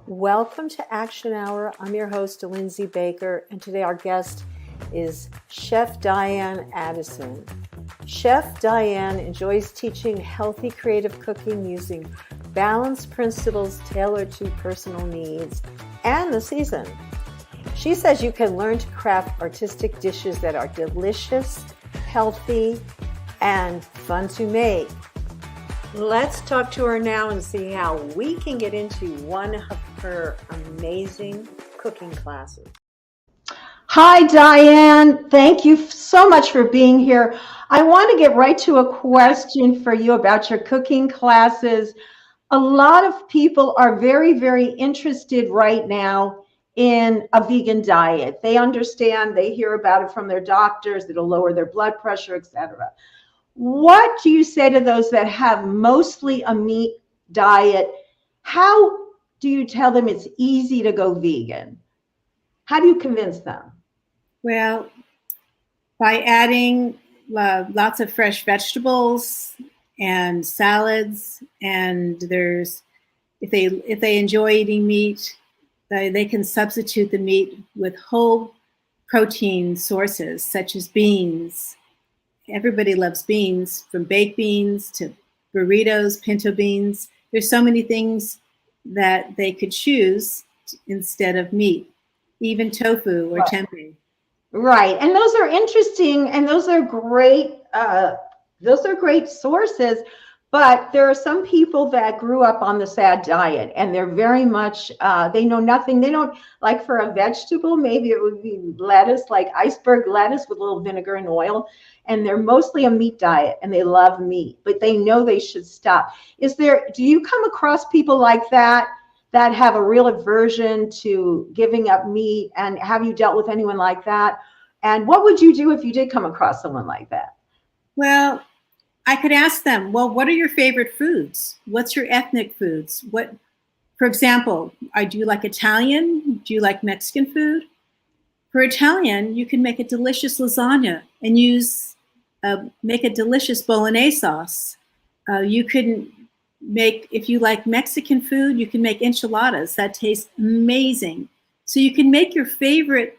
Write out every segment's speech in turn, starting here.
Welcome to Action Hour. I'm your host, Lindsay Baker, and today our guest is Chef Diane Addison. Chef Diane enjoys teaching healthy, creative cooking using balanced principles tailored to personal needs and the season. She says you can learn to craft artistic dishes that are delicious, healthy, and fun to make. Let's talk to her now and see how we can get into one of her amazing cooking classes. Hi, Diane. Thank you so much for being here. I want to get right to a question for you about your cooking classes. A lot of people are very, very interested right now in a vegan diet. They understand, they hear about it from their doctors, it'll lower their blood pressure, etc. What do you say to those that have mostly a meat diet? How do you tell them it's easy to go vegan? How do you convince them? Well, by adding lots of fresh vegetables and salads, and if they enjoy eating meat, they can substitute the meat with whole protein sources such as beans. Everybody loves beans, from baked beans to burritos, pinto beans. There's so many things that they could choose instead of meat, even tofu or tempeh. Right, and those are interesting, and those are great. Those are great sources. But there are some people that grew up on the SAD diet, and they're very much, they know nothing. They don't, like for a vegetable, maybe it would be lettuce, like iceberg lettuce with a little vinegar and oil. And they're mostly a meat diet, and they love meat, but they know they should stop. Do you come across people like that have a real aversion to giving up meat? And have you dealt with anyone like that? And what would you do if you did come across someone like that? Well, I could ask them, well, what are your favorite foods? What's your ethnic foods? For example, do you like Italian? Do you like Mexican food? For Italian, you can make a delicious lasagna and make a delicious bolognese sauce. You can if you like Mexican food, you can make enchiladas that taste amazing. So you can make your favorite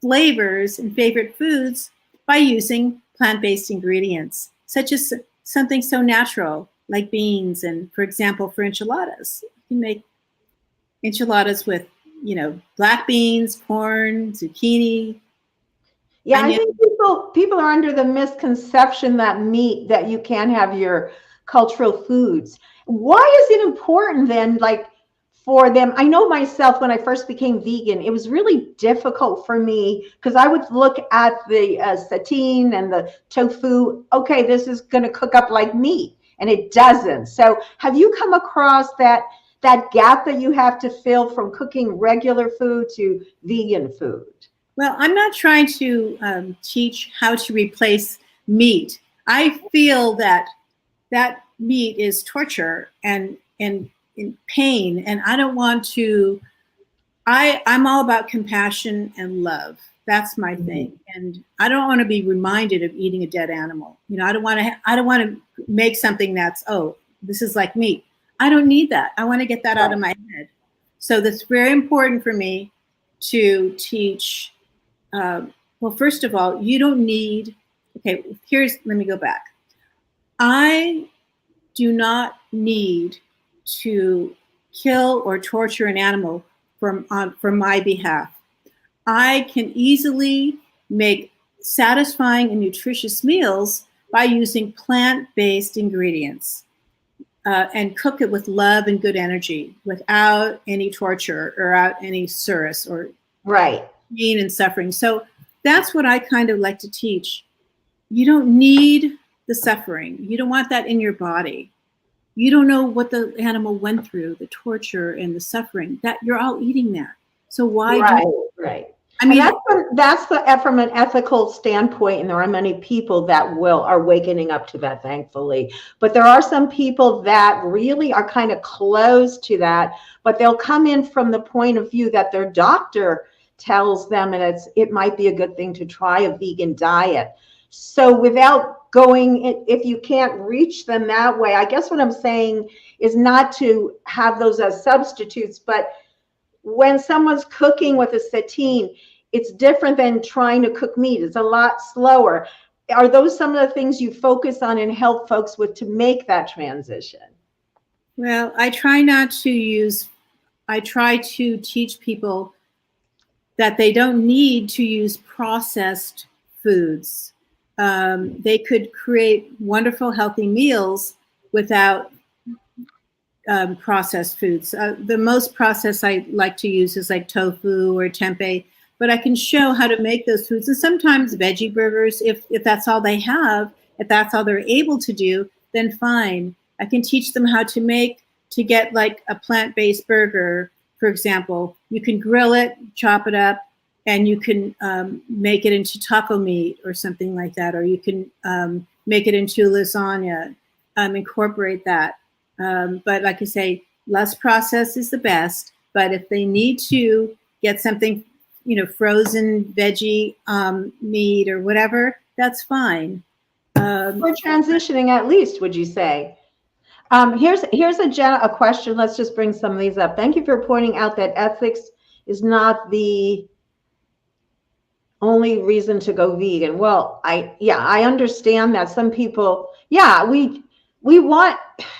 flavors and favorite foods by using plant-based ingredients, such as something so natural like beans. And for example, for enchiladas, you can make enchiladas with, black beans, corn, zucchini. Yeah, I think people are under the misconception that you can't have your cultural foods. Why is it important then, like for them? I know myself, when I first became vegan, it was really difficult for me because I would look at the satine and the tofu. Okay, this is going to cook up like meat, and it doesn't. So have you come across that gap that you have to fill from cooking regular food to vegan food? Well, I'm not trying to teach how to replace meat. I feel that meat is torture and in pain, and I don't want to. I'm all about compassion and love. That's my thing, and I don't want to be reminded of eating a dead animal. I don't want to make something that's, oh, this is like meat. I don't need that. I want to get that out of my head. So that's very important for me to teach. Well, first of all, you don't need. Okay, let me go back. I do not need to kill or torture an animal for my behalf. I can easily make satisfying and nutritious meals by using plant-based ingredients and cook it with love and good energy without any torture or without any service or pain and suffering. So that's what I kind of like to teach. You don't need the suffering. You don't want that in your body. You don't know what the animal went through, the torture and the suffering. That you're all eating that. So why? Right. I mean, that's from an ethical standpoint, and there are many people that are wakening up to that, thankfully. But there are some people that really are kind of closed to that, but they'll come in from the point of view that their doctor tells them, and it might be a good thing to try a vegan diet. So without going, if you can't reach them that way, I guess what I'm saying is not to have those as substitutes, but when someone's cooking with a satine, it's different than trying to cook meat. It's a lot slower. Are those some of the things you focus on and help folks with to make that transition? Well, I try to teach people that they don't need to use processed foods. They could create wonderful, healthy meals without processed foods. The most processed I like to use is like tofu or tempeh, but I can show how to make those foods. And sometimes veggie burgers, if that's all they have, if that's all they're able to do, then fine. I can teach them how to get like a plant-based burger, for example. You can grill it, chop it up, and you can make it into taco meat or something like that, or you can make it into lasagna, incorporate that. But like I say, less processed is the best. But if they need to get something, frozen veggie meat or whatever, that's fine. We're transitioning at least, would you say? Here's a question. Let's just bring some of these up. Thank you for pointing out that ethics is not the only reason to go vegan. Well, I understand that some people, we want,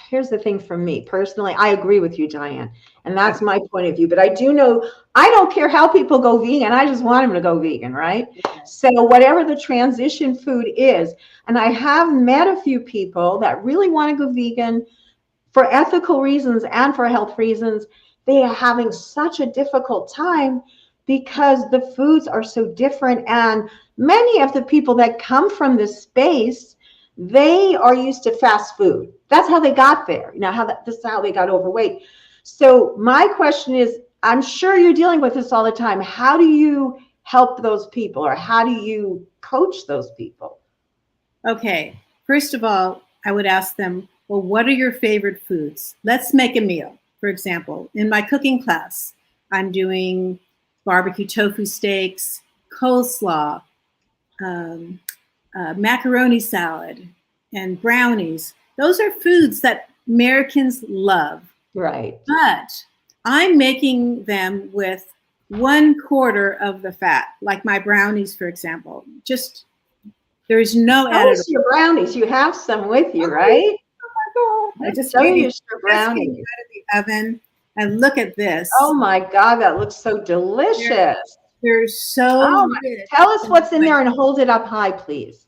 here's the thing for me personally, I agree with you, Diane, and that's my point of view, but I do know, I don't care how people go vegan, I just want them to go vegan, right? So whatever the transition food is, and I have met a few people that really want to go vegan for ethical reasons and for health reasons. They are having such a difficult time because the foods are so different, and many of the people that come from this space, they are used to fast food. That's how they got there. This is how they got overweight. So my question is, I'm sure you're dealing with this all the time. How do you help those people, or how do you coach those people? Okay. First of all, I would ask them, well, what are your favorite foods? Let's make a meal. For example, in my cooking class, I'm doing barbecue tofu steaks, coleslaw, macaroni salad, and brownies. Those are foods that Americans love. Right. But I'm making them with 1/4 of the fat, like my brownies, for example. Just, there's no added. Those your brownies. You have some with you, right? Oh my God. I just show you your brownies out of the oven, and look at this. Oh my God, that looks so delicious. They're so rich. Tell us what's in there and hold it up high, please.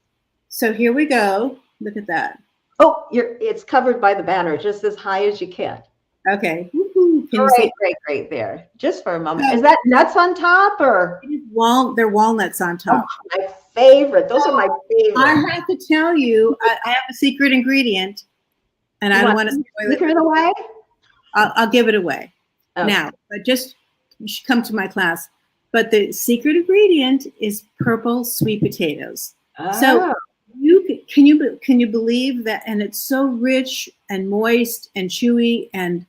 So here we go. Look at that. Oh, it's covered by the banner, just as high as you can. Okay. Great there. Just for a moment. Is that nuts on top, or? They're walnuts on top. Oh, my favorite. Those are my favorite. I have to tell you, I have a secret ingredient, and I don't want to give it away. I'll give it away now. But just, you should come to my class. But the secret ingredient is purple sweet potatoes. Oh. So can you believe that? And it's so rich and moist and chewy and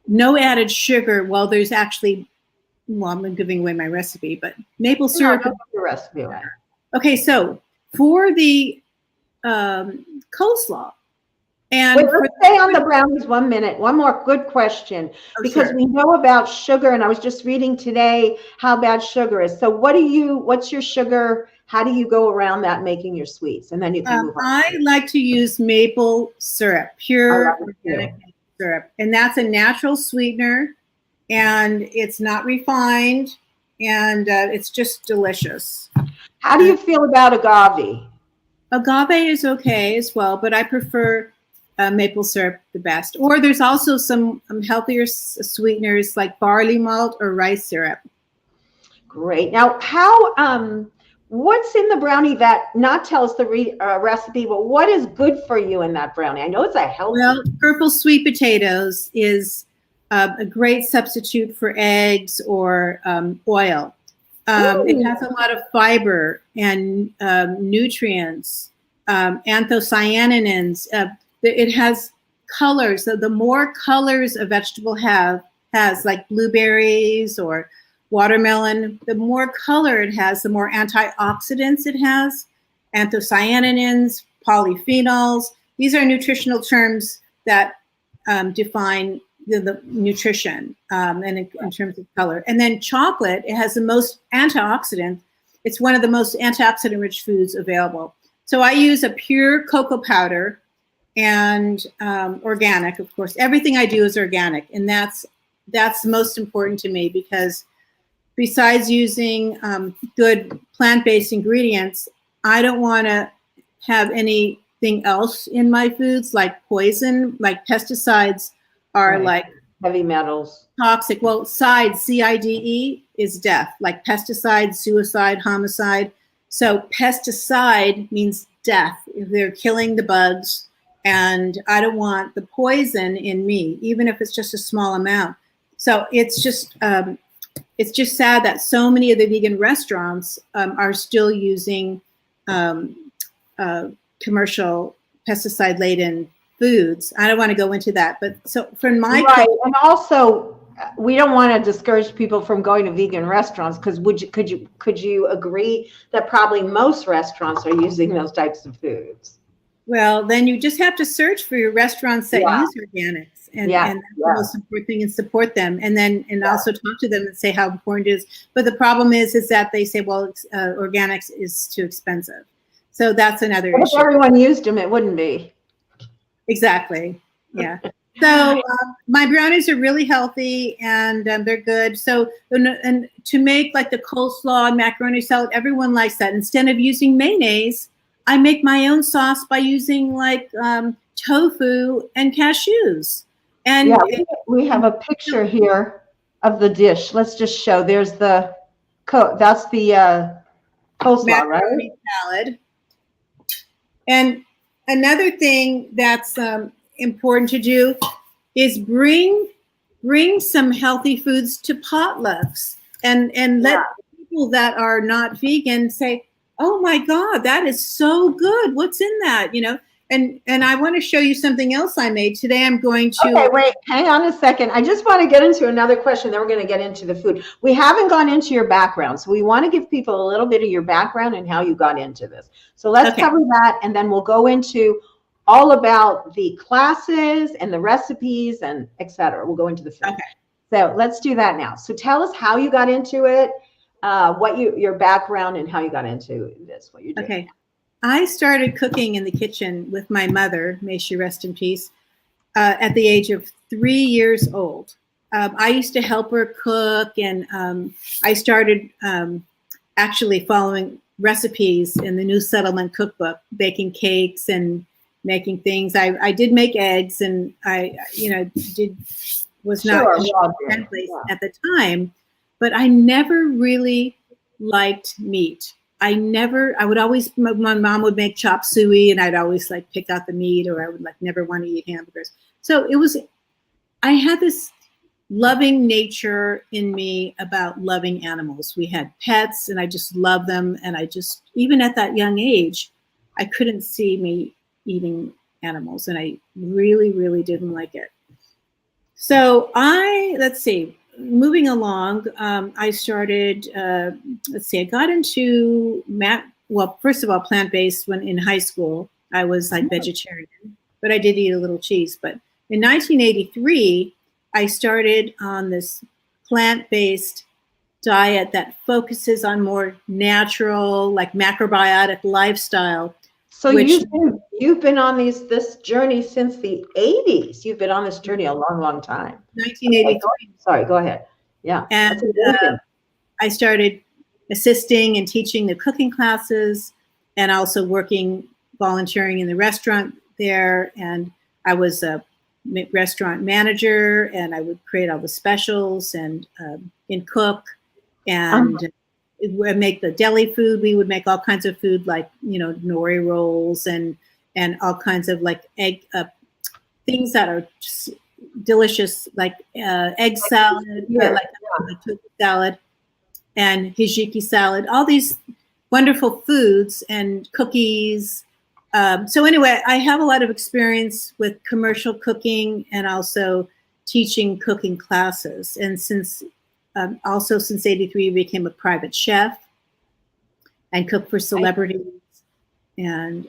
no added sugar. Well, there's actually, I'm giving away my recipe, but maple syrup. No, the recipe away. Okay, so for the coleslaw. And let's stay on the brownies 1 minute. One more good question, because we know about sugar, and I was just reading today how bad sugar is. So what's your sugar? How do you go around that making your sweets? And then you can move on. I like to use maple syrup, pure organic maple syrup. And that's a natural sweetener, and it's not refined, and it's just delicious. How do you feel about agave? Agave is okay as well, but I prefer maple syrup the best. Or there's also some healthier sweeteners like barley malt or rice syrup. Great. Now, what's in the brownie that, not tell us the recipe, but what is good for you in that brownie? I know it's a healthy. Well, purple sweet potatoes is a great substitute for eggs or oil. It has a lot of fiber and nutrients, anthocyanins. It has colors. So the more colors a vegetable has, like blueberries or watermelon, the more color it has, the more antioxidants it has, anthocyanins, polyphenols. These are nutritional terms that define the nutrition and in terms of color. And then chocolate, it has the most antioxidant. It's one of the most antioxidant-rich foods available. So I use a pure cocoa powder and organic, of course. Everything I do is organic, and that's most important to me, because besides using good plant-based ingredients, I don't want to have anything else in my foods like poison, like pesticides are Right. like Heavy metals. toxic. Well, CIDE is death, like pesticide, suicide, homicide. So pesticide means death. They're killing the bugs, and I don't want the poison in me, even if it's just a small amount. So it's just sad that so many of the vegan restaurants are still using commercial pesticide-laden foods. I don't want to go into that, but so from my right, and also we don't want to discourage people from going to vegan restaurants, because could you agree that probably most restaurants are using those types of foods? Well, then you just have to search for your restaurants that Yeah. use organics, and Yeah, that's the most important thing, and support them, and then also talk to them and say how important it is. But the problem is that they say, well, organics is too expensive. So that's another But issue. if everyone used them, it wouldn't be. Exactly. Yeah. So my brownies are really healthy, and they're good. So and to make like the coleslaw and macaroni salad, everyone likes that. Instead of using mayonnaise, I make my own sauce by using like tofu and cashews. And Yeah, we have a picture here of the dish. Let's just show. There's the that's the coleslaw, macaroni salad. And another thing that's important to do is bring some healthy foods to potlucks, and let people that are not vegan say, oh my God, that is so good. What's in that? You know, and I want to show you something else I made today. I'm going to. Okay, wait, hang on a second. I just want to get into another question, then we're going to get into the food. We haven't gone into your background, so we want to give people a little bit of your background and how you got into this. So let's cover that, and then we'll go into all about the classes and the recipes and et cetera. We'll go into the food. Okay. So let's do that now. So tell us how you got into it, what your background, and how you got into this, what you're doing. Okay. I started cooking in the kitchen with my mother, may she rest in peace, at the age of 3 years old. I used to help her cook, and I started actually following recipes in the New Settlement Cookbook, baking cakes and making things. I did make eggs, and I, was not plant-based at the time, but I never really liked meat. My mom would make chop suey, and I'd always like pick out the meat, or I would like never want to eat hamburgers. So I had this loving nature in me about loving animals. We had pets, and I just loved them. And even at that young age, I couldn't see me eating animals, and I really, really didn't like it. So moving along, I started, I got into first of all, plant-based when in high school. I was like vegetarian, but I did eat a little cheese. But in 1983, I started on this plant-based diet that focuses on more natural, like macrobiotic lifestyle. So you've been on this journey since the 80s. You've been on this journey a long, long time. 1983. Sorry, go ahead. Yeah. And I started assisting and teaching the cooking classes, and also volunteering in the restaurant there. And I was a restaurant manager, and I would create all the specials and cook and make the deli food. We would make all kinds of food, like nori rolls and all kinds of like egg things that are just delicious, like egg salad, like tofu salad and hijiki salad, all these wonderful foods and cookies. So anyway, I have a lot of experience with commercial cooking and also teaching cooking classes. And since 83, I became a private chef and cooked for celebrities and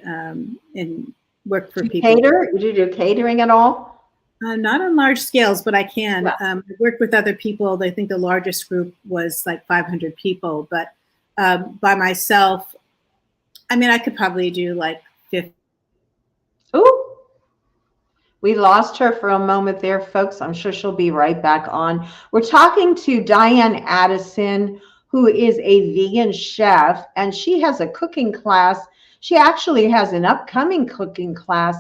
worked for people. Did you do catering at all? Not on large scales, but I can. Well, I worked with other people. I think the largest group was like 500 people, but by myself, I mean, I could probably do like 50. ooh, we lost her for a moment there, folks. I'm sure she'll be right back on. We're talking to Diane Addison, who is a vegan chef, and she has a cooking class. She actually has an upcoming cooking class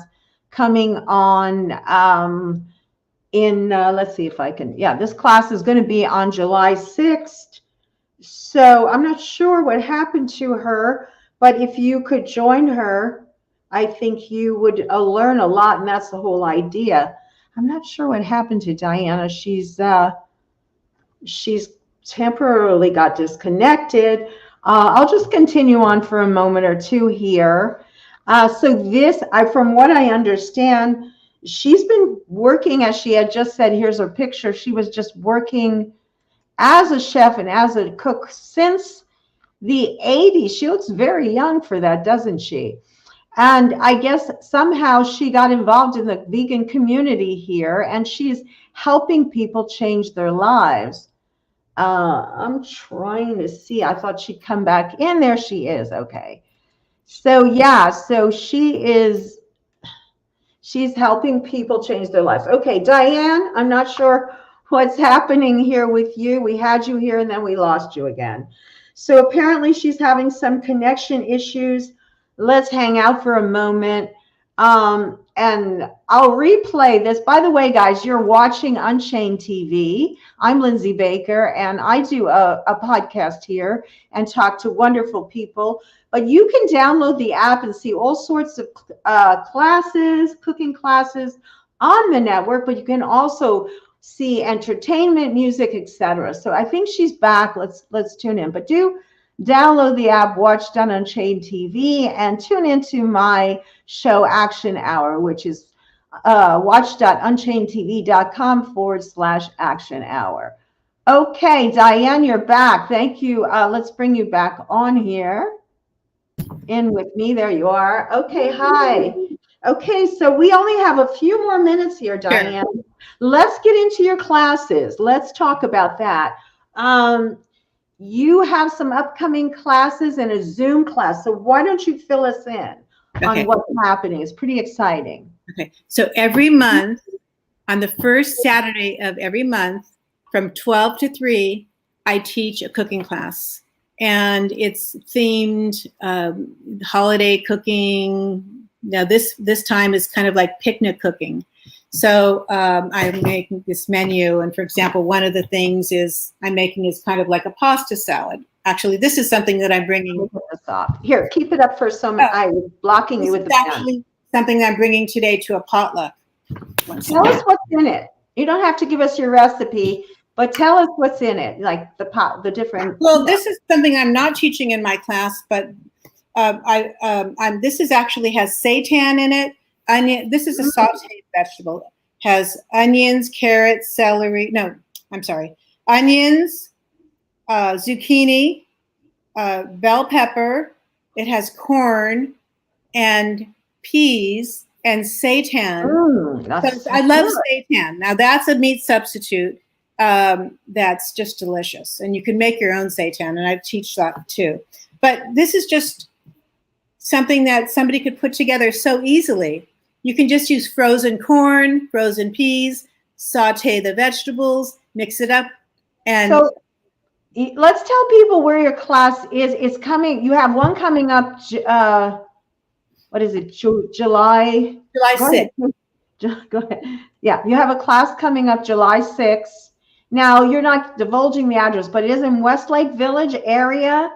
coming on let's see if I can, yeah, this class is going to be on July 6th. So I'm not sure what happened to her, but if you could join her, I think you would learn a lot, and that's the whole idea. I'm not sure what happened to Diana. She's temporarily got disconnected. I'll just continue on for a moment or two here. From what I understand, she's been working, as she had just said, here's her picture. She was just working as a chef and as a cook since the 80s. She looks very young for that, doesn't she? And I guess somehow she got involved in the vegan community here, and she's helping people change their lives. I'm trying to see. I thought she'd come back in. There she is. Okay. So yeah, she's helping people change their lives. Okay, Diane, I'm not sure what's happening here with you. We had you here and then we lost you again. So apparently she's having some connection issues. Let's hang out for a moment. And I'll replay this. By the way, guys, you're watching Unchained TV. I'm Lindsay Baker, and I do a podcast here and talk to wonderful people. But you can download the app and see all sorts of classes, cooking classes on the network, but you can also see entertainment, music, etc. So I think she's back. Let's tune in. But do download the app, watch Done Unchained TV, and tune into my show Action Hour, which is watch.unchainedtv.com/action hour. Okay, Diane, you're back. Thank you. Let's bring you back on here. In with me. There you are. Okay, hi. Okay, so we only have a few more minutes here, Diane. Sure. Let's get into your classes. Let's talk about that. You have some upcoming classes and a Zoom class. So why don't you fill us in on what's happening? It's pretty exciting. Okay, so every month, on the first Saturday of every month, from 12 to 3, I teach a cooking class. And it's themed holiday cooking. Now this time is kind of like picnic cooking. So I'm making this menu, and for example, one of the things I'm making is kind of like a pasta salad. Actually, this is something that I'm bringing. Here, keep it up for some. I was blocking you with the actually something I'm bringing today to a potluck. Tell us what's in it. You don't have to give us your recipe, but tell us what's in it, like the different. Well, this is something I'm not teaching in my class, but this actually has seitan in it. Onion. This is a sauteed vegetable. Has onions, carrots, celery. No, I'm sorry. Onions, zucchini, bell pepper. It has corn and peas and seitan. So I love seitan. Now that's a meat substitute. That's just delicious, and you can make your own seitan, and I teach that too. But this is just something that somebody could put together so easily. You can just use frozen corn, frozen peas, saute the vegetables, mix it up, and so let's tell people where your class is. It's coming. You have one coming up. What is it? July 6th. Go ahead. Yeah, you have a class coming up July 6th. Now, you're not divulging the address, but it is in Westlake Village area.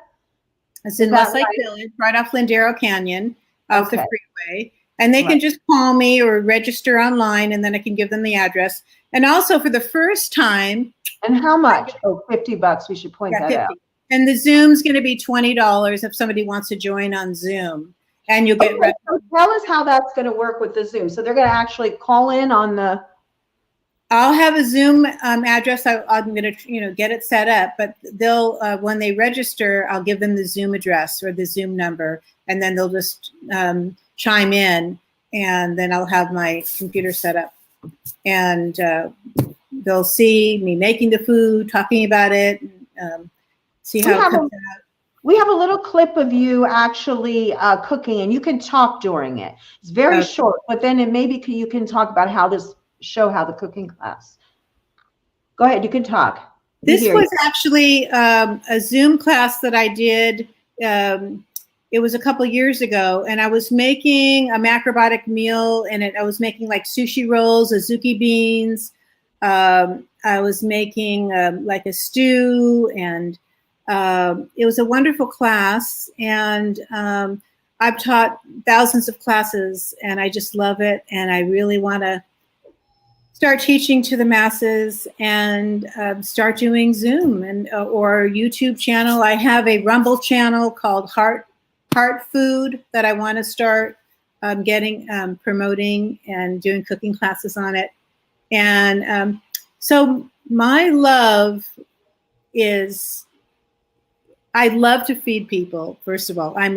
It's in Westlake Village, right off Lindero Canyon, off the freeway. And they can just call me or register online, and then I can give them the address. And also for the first time. And how much? Oh, $50. We should point that out. And the Zoom's going to be $20 if somebody wants to join on Zoom. And you'll get. So tell us how that's going to work with the Zoom. So they're going to actually call in on the. I'll have a Zoom address. I'm going to, get it set up. But they'll when they register, I'll give them the Zoom address or the Zoom number, and then they'll just chime in, and then I'll have my computer set up. and they'll see me making the food, talking about it, see how it comes out. We have a little clip of you actually cooking, and you can talk during it. It's very short, but then you can talk about how the cooking class. Go ahead, you can talk. This was actually a Zoom class that I did. It was a couple years ago, and I was making a macrobiotic meal, and I was making like sushi rolls, azuki beans. I was making like a stew, and it was a wonderful class. And I've taught thousands of classes, and I just love it. And I really want to start teaching to the masses and start doing Zoom and or YouTube channel. I have a Rumble channel called Heart Food that I want to start promoting and doing cooking classes on it. And so my love is, I love to feed people. First of all, I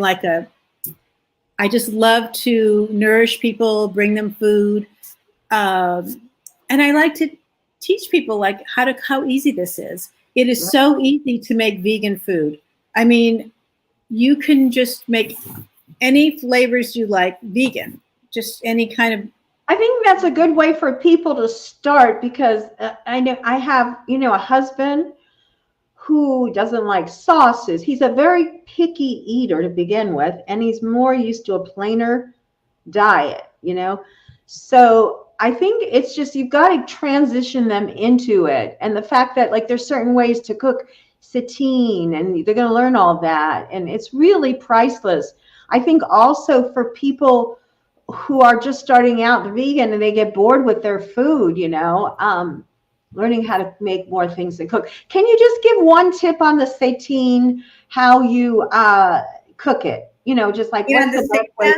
just love to nourish people, bring them food. And I like to teach people like how easy this is. It is so easy to make vegan food. I mean, you can just make any flavors you like vegan, just any kind of. I think that's a good way for people to start, because I know I have, a husband who doesn't like sauces. He's a very picky eater to begin with, and he's more used to a plainer diet, So I think it's just, you've got to transition them into it. And the fact that like there's certain ways to cook satine, and they're going to learn all that. And it's really priceless. I think also for people who are just starting out the vegan and they get bored with their food, learning how to make more things than cook. Can you just give one tip on the satine, how you cook it? Just like what's the best way?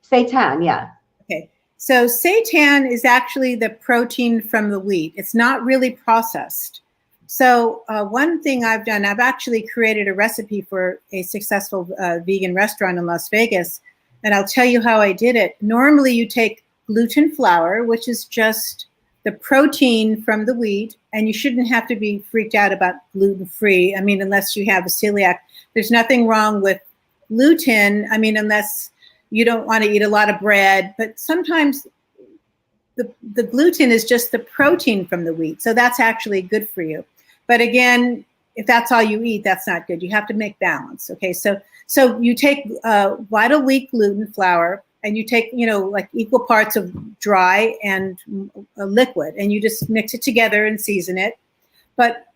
Seitan, yeah. Okay. So seitan is actually the protein from the wheat. It's not really processed. So one thing I've done, I've actually created a recipe for a successful vegan restaurant in Las Vegas, and I'll tell you how I did it. Normally you take gluten flour, which is just the protein from the wheat, and you shouldn't have to be freaked out about gluten-free. I mean, unless you have a celiac. There's nothing wrong with gluten. I mean, unless you don't want to eat a lot of bread, but sometimes the gluten is just the protein from the wheat. So that's actually good for you. But again, if that's all you eat, that's not good. You have to make balance. Okay. So you take vital wheat gluten flour, and you take, like equal parts of dry and liquid, and you just mix it together and season it. But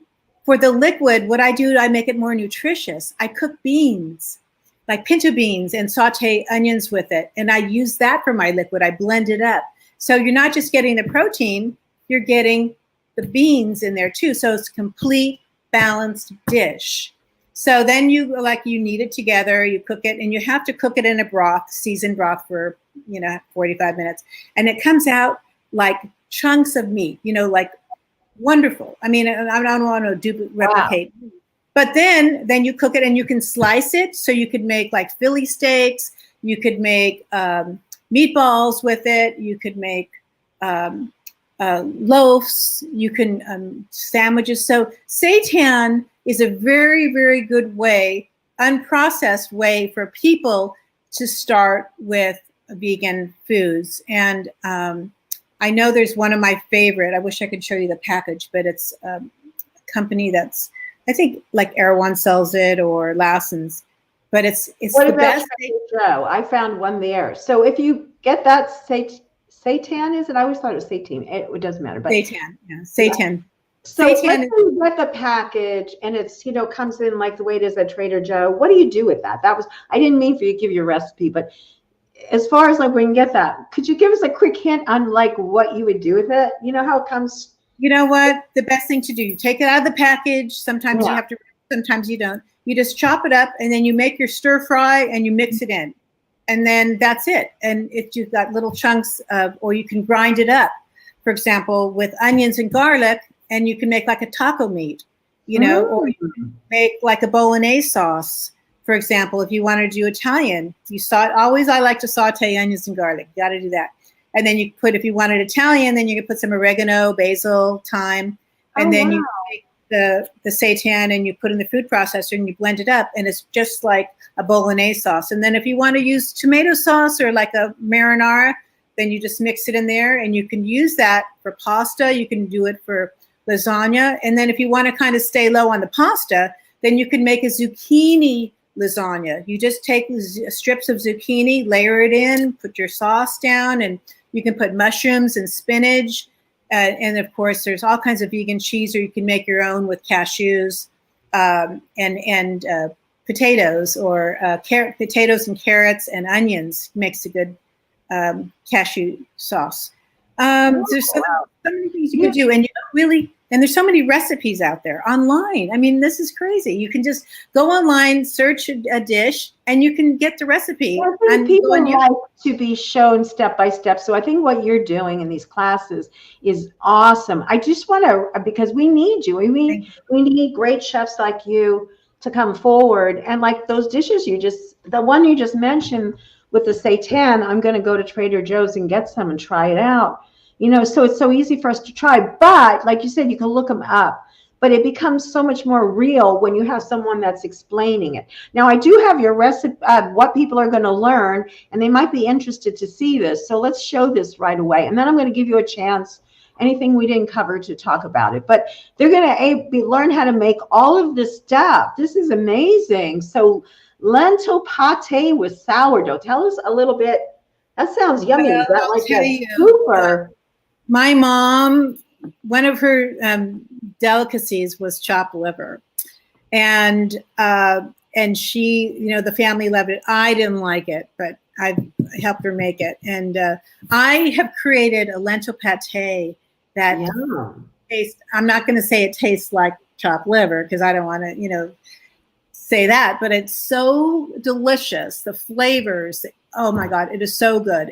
for the liquid, what I do, I make it more nutritious. I cook beans, like pinto beans, and saute onions with it. And I use that for my liquid. I blend it up. So you're not just getting the protein, you're getting the beans in there too. So it's a complete balanced dish. So then you knead it together, you cook it, and you have to cook it in a broth, seasoned broth for, 45 minutes. And it comes out like chunks of meat, like wonderful. I mean, I don't want to replicate. Wow. But then you cook it, and you can slice it. So you could make like Philly steaks. You could make meatballs with it. You could make loaves. You can sandwiches. So seitan is a very, very good way, unprocessed way for people to start with vegan foods. And I know there's one of my favorite. I wish I could show you the package, but it's a company that's, I think like Erewhon sells it, or Lassen's, but it's what the best. Joe? I found one there. So if you get that seitan, is it? I always thought it was seitan. It doesn't matter. But seitan, yeah, seitan. So let's say you get the package, and it's comes in like the way it is at Trader Joe. What do you do with that? I didn't mean for you to give your recipe, but as far as like when you get that, could you give us a quick hint on like what you would do with it? You know how it comes. You know what? The best thing to do, you take it out of the package. Sometimes you have to, sometimes you don't. You just chop it up, and then you make your stir fry, and you mix it in. And then that's it. And if you've got little chunks of, or you can grind it up, for example, with onions and garlic, and you can make like a taco meat, or you can make like a bolognese sauce, for example, if you want to do Italian. I like to saute onions and garlic. You got to do that. And then you put, if you wanted Italian, then you can put some oregano, basil, thyme, and then you take the seitan and you put in the food processor and you blend it up, and it's just like a bolognese sauce. And then if you want to use tomato sauce or like a marinara, then you just mix it in there, and you can use that for pasta. You can do it for lasagna. And then if you want to kind of stay low on the pasta, then you can make a zucchini lasagna. You just take strips of zucchini, layer it in, put your sauce down, and you can put mushrooms and spinach. And of course, there's all kinds of vegan cheese, or you can make your own with cashews and potatoes, or potatoes and carrots and onions makes a good cashew sauce. There's so many things you can do, and you don't really. And there's so many recipes out there online. I mean, this is crazy. You can just go online, search a dish, and you can get the recipe. I think people like to be shown step by step. So I think what you're doing in these classes is awesome. I just want to, because we need you. We need great chefs like you to come forward. And like those dishes the one you just mentioned with the seitan, I'm going to go to Trader Joe's and get some and try it out. So it's so easy for us to try. But like you said, you can look them up. But it becomes so much more real when you have someone that's explaining it. Now, I do have your recipe, what people are going to learn, and they might be interested to see this. So let's show this right away. And then I'm going to give you a chance, anything we didn't cover, to talk about it. But they're going to learn how to make all of this stuff. This is amazing. So lentil pate with sourdough. Tell us a little bit. That sounds yummy. Is that like a super... My mom, one of her delicacies was chopped liver, and she, the family loved it. I didn't like it, but I helped her make it. And I have created a lentil pate that tastes. I'm not going to say it tastes like chopped liver because I don't want to, say that, but it's so delicious. The flavors. Oh my God, it is so good.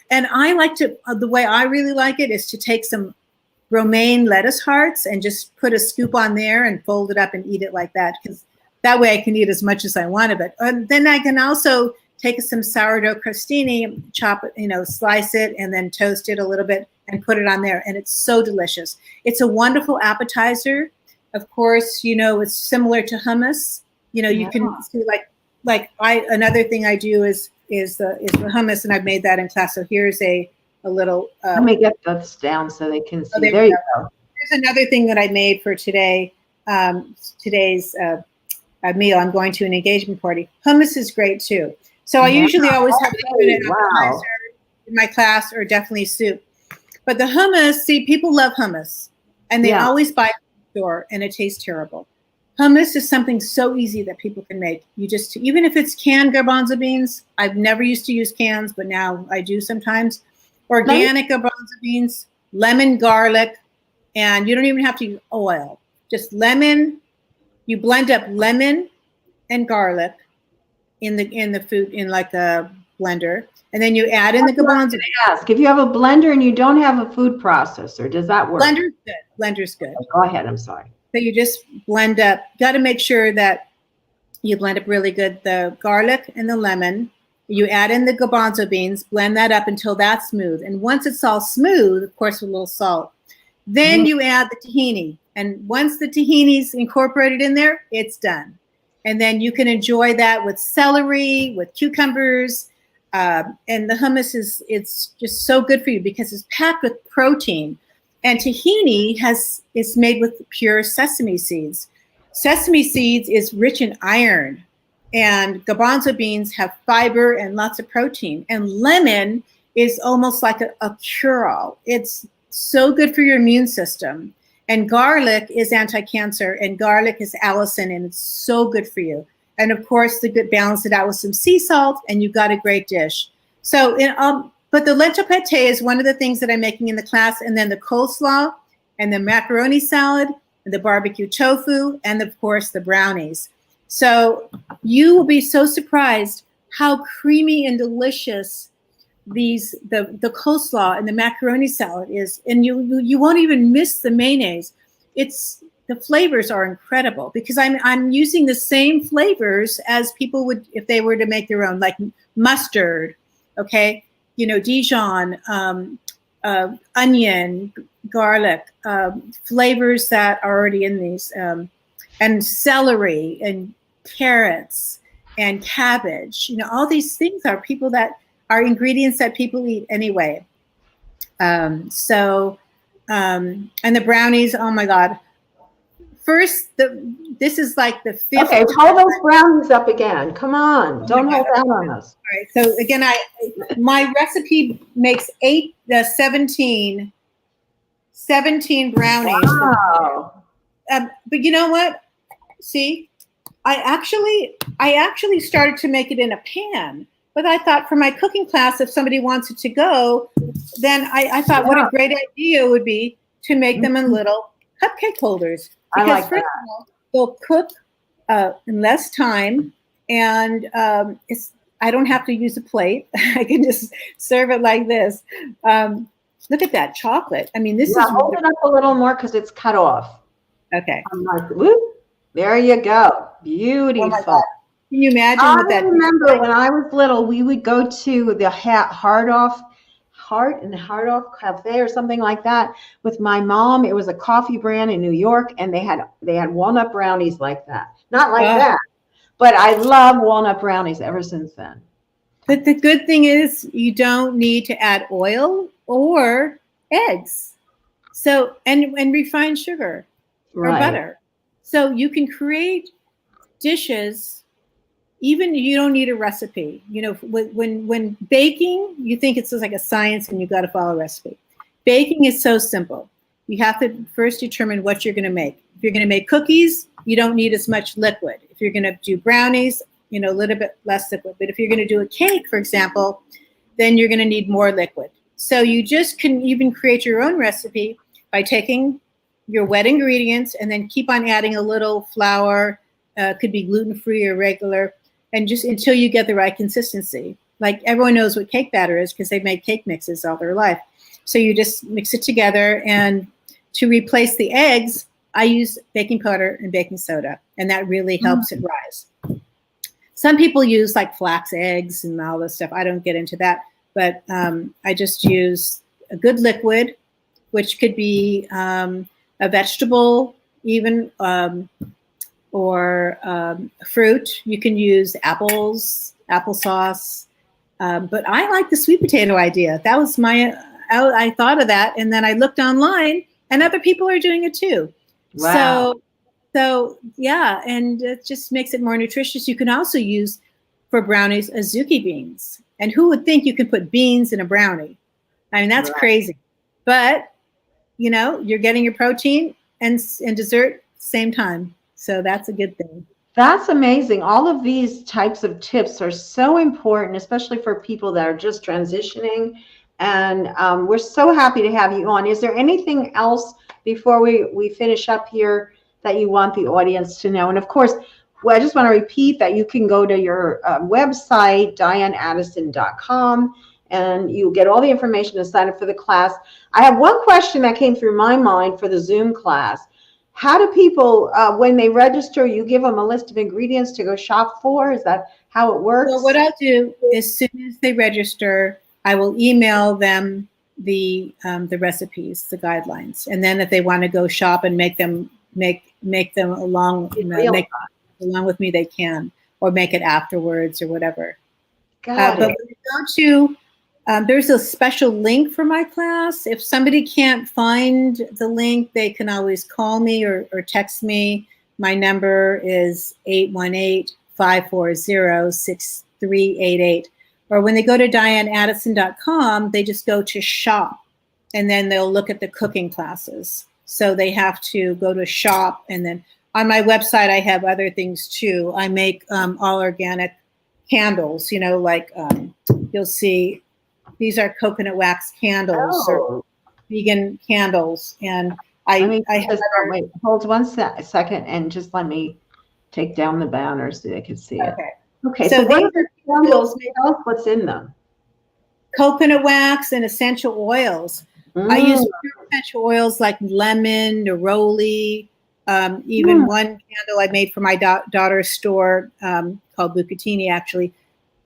And I like to, the way I really like it is to take some romaine lettuce hearts and just put a scoop on there and fold it up and eat it like that. Because that way I can eat as much as I want of it. And then I can also take some sourdough crostini, chop it, slice it, and then toast it a little bit and put it on there. And it's so delicious. It's a wonderful appetizer. Of course, it's similar to hummus. You can see another thing I do is the hummus, and I've made that in class. So here's a little. Let me get this down so they can see. Oh, there you go. Here's another thing that I made for today. Today's meal. I'm going to an engagement party. Hummus is great too. So I usually always have an appetizer in my class, or definitely soup. But the hummus, people love hummus, and they always buy it from the store, and it tastes terrible. Hummus is something so easy that people can make. You just, even if it's canned garbanzo beans, I've never used to use cans, but now I do sometimes. Organic garbanzo beans, lemon, garlic, and you don't even have to use oil. Just lemon. You blend up lemon and garlic in the food in like a blender, and then you add in the garbanzo. Ask if you have a blender and you don't have a food processor, does that work? Blender's good. Blender's good. Go ahead. I'm sorry. So you just blend up. Got to make sure that you blend up really good the garlic and the lemon. You add in the garbanzo beans, blend that up until that's smooth. And once it's all smooth, of course, with a little salt, then you add the tahini. And once the tahini's incorporated in there, it's done. And then you can enjoy that with celery, with cucumbers. And the hummus it's just so good for you because it's packed with protein. And tahini is made with pure sesame seeds. Sesame seeds is rich in iron, and garbanzo beans have fiber and lots of protein. And lemon is almost like a cure-all. It's so good for your immune system. And garlic is anti-cancer, and garlic is allicin, and it's so good for you. And of course, balance it out with some sea salt, and you've got a great dish. So but the lentil pate is one of the things that I'm making in the class, and then the coleslaw, and the macaroni salad, and the barbecue tofu, and of course the brownies. So you will be so surprised how creamy and delicious the coleslaw and the macaroni salad is, and you won't even miss the mayonnaise. The flavors are incredible because I'm using the same flavors as people would if they were to make their own, like mustard, okay. Dijon, onion, garlic, flavors that are already in these, and celery and carrots and cabbage. All these things are ingredients that people eat anyway. And the brownies, oh my God. First, this is like the fifth. Okay, hold those brownies up again. Come on, don't hold out on us. All right. So again, my recipe makes 17 brownies. Wow. But you know what? See, I actually started to make it in a pan. But I thought for my cooking class, if somebody wants it to go, then I thought what a great idea it would be to make them in little cupcake holders. Because I like first that. of all, they'll cook in less time, and I don't have to use a plate. I can just serve it like this. Look at that chocolate. I mean, this is hold it up a little more because it's cut off. okay. I'm like, whoop, there you go. Beautiful. Oh, can you imagine what that? I remember when I was little, we would go to the Heart and Off Cafe or something like that with my mom. It was a coffee brand in New York, and they had walnut brownies like that. Not like that, but I love walnut brownies ever since then. But the good thing is you don't need to add oil or eggs. So and refined sugar or butter. So you can create dishes. Even you don't need a recipe. When baking, you think it's just like a science and you got to follow a recipe. Baking is so simple. You have to first determine what you're going to make. If you're going to make cookies, you don't need as much liquid. If you're going to do brownies, a little bit less liquid. But if you're going to do a cake, for example, then you're going to need more liquid. So you just can even create your own recipe by taking your wet ingredients and then keep on adding a little flour. Could be gluten-free or regular. And just until you get the right consistency. Like everyone knows what cake batter is because they've made cake mixes all their life. So you just mix it together. And to replace the eggs, I use baking powder and baking soda. And that really helps it rise. Some people use like flax eggs and all this stuff. I don't get into that. But I just use a good liquid, which could be a vegetable even, or fruit. You can use apples, applesauce. But I like the sweet potato idea. That was I thought of that. And then I looked online and other people are doing it too. Wow. So yeah, and it just makes it more nutritious. You can also use for brownies azuki beans. And who would think you can put beans in a brownie? I mean, that's crazy. But, you're getting your protein and dessert same time. So that's a good thing. That's amazing. All of these types of tips are so important, especially for people that are just transitioning. And we're so happy to have you on. Is there anything else before we finish up here that you want the audience to know? And of course, I just want to repeat that you can go to your website, dianeaddison.com, and you get all the information to sign up for the class. I have one question that came through my mind for the Zoom class. How do people, when they register, you give them a list of ingredients to go shop for? Is that how it works? Well, what I'll do as soon as they register, I will email them the recipes, the guidelines, and then if they want to go shop and make them along with me, they can, or make it afterwards or whatever. But when you go to there's a special link for my class. If somebody can't find the link, they can always call me or text me. My number is 818-540-6388. Or when they go to dianeaddison.com, they just go to shop, and then they'll look at the cooking classes. So they have to go to shop, and then on my website, I have other things too. I make all organic candles, like you'll see. These are coconut wax candles or vegan candles. And wait, hold one second and just let me take down the banner so they can see it. Okay. So what are the candles? Tell us what's in them. Coconut wax and essential oils. I use pure essential oils like lemon, neroli, even one candle I made for my daughter's store called Bucatini, actually.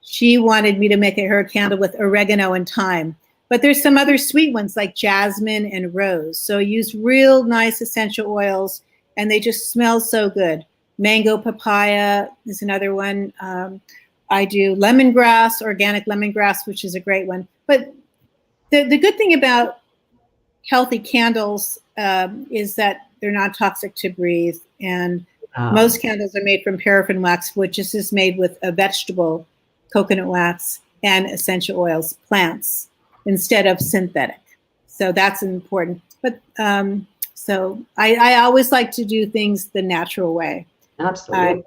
she wanted me to make her a candle with oregano and thyme. But there's some other sweet ones like jasmine and rose. So use real nice essential oils, and they just smell so good. Mango papaya is another one. I do lemongrass, organic lemongrass, which is a great one. But the good thing about healthy candles is that they're not toxic to breathe. And most candles are made from paraffin wax, which is made with a vegetable coconut wax and essential oils, plants, instead of synthetic. So that's important. But so I always like to do things the natural way. Absolutely.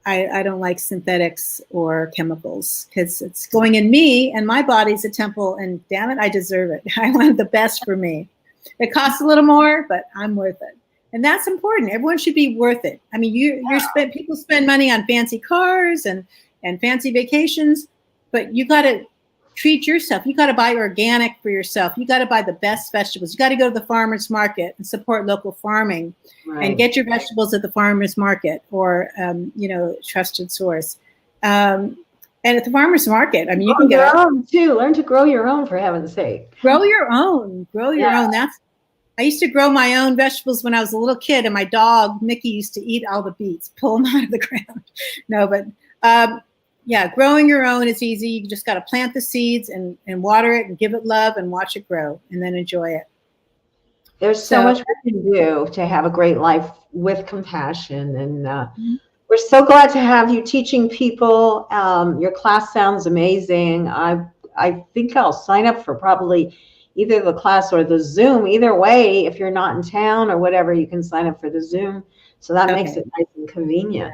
I don't like synthetics or chemicals because it's going in me, and my body's a temple, and damn it, I deserve it. I want the best for me. It costs a little more, but I'm worth it. And that's important. Everyone should be worth it. I mean, people spend money on fancy cars and fancy vacations, but you got to treat yourself. You got to buy organic for yourself. You got to buy the best vegetables. You got to go to the farmer's market and support local farming, and get your vegetables at the farmer's market or, trusted source. And at the farmer's market, I mean, you can get your own too. Learn to grow your own, for heaven's sake. Grow your own. I used to grow my own vegetables when I was a little kid, and my dog, Mickey, used to eat all the beets, pull them out of the ground. No, but growing your own is easy. You just got to plant the seeds and water it and give it love and watch it grow and then enjoy it. There's so much we can do to have a great life with compassion. And we're so glad to have you teaching people. Your class sounds amazing. I think I'll sign up for probably either the class or the Zoom. Either way, if you're not in town or whatever, you can sign up for the Zoom. So that makes it nice and convenient.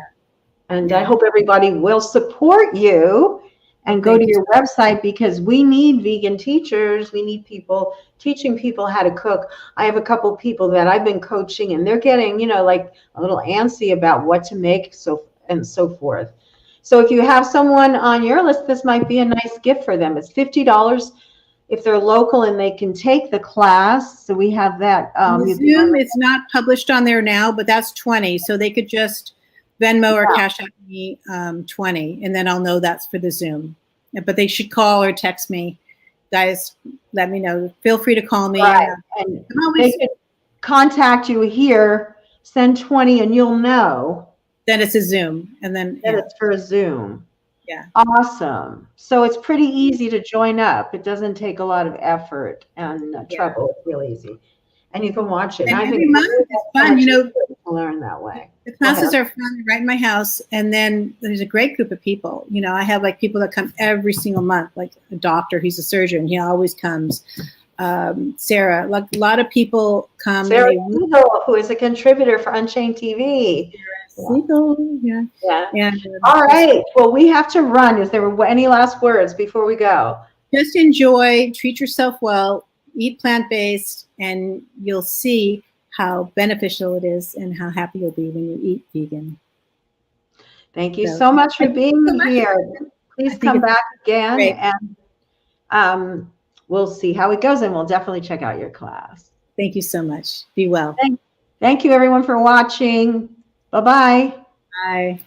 And I hope everybody will support you and go to your website, because we need vegan teachers. We need people teaching people how to cook. I have a couple people that I've been coaching, and they're getting, like a little antsy about what to make, so forth. So if you have someone on your list, this might be a nice gift for them. It's $50 if they're local and they can take the class. So we have that. Zoom, it's not published on there now, but that's $20. So they could just Venmo or Cash App me $20, and then I'll know that's for the Zoom. But they should call or text me. Guys, let me know. Feel free to call me. Right. And they could contact you here, send 20, and you'll know. Then it's a Zoom. And then it's for a Zoom. Yeah. Awesome. So it's pretty easy to join up. It doesn't take a lot of effort and trouble. It's real easy. And you can watch it. And every month it's fun, to learn that way. The classes are fun right in my house. And then there's a great group of people. I have like people that come every single month, like a doctor, he's a surgeon. He always comes. Sarah, like a lot of people come. Sarah Siegel, who is a contributor for Unchained TV. Yeah. All right. Well, we have to run. Is there any last words before we go? Just enjoy, treat yourself well, eat plant-based, and you'll see how beneficial it is and how happy you'll be when you eat vegan. Thank you so much for being here. Please come back again, and we'll see how it goes, and we'll definitely check out your class. Thank you so much. Be well. Thank you, everyone, for watching. Bye-bye. Bye.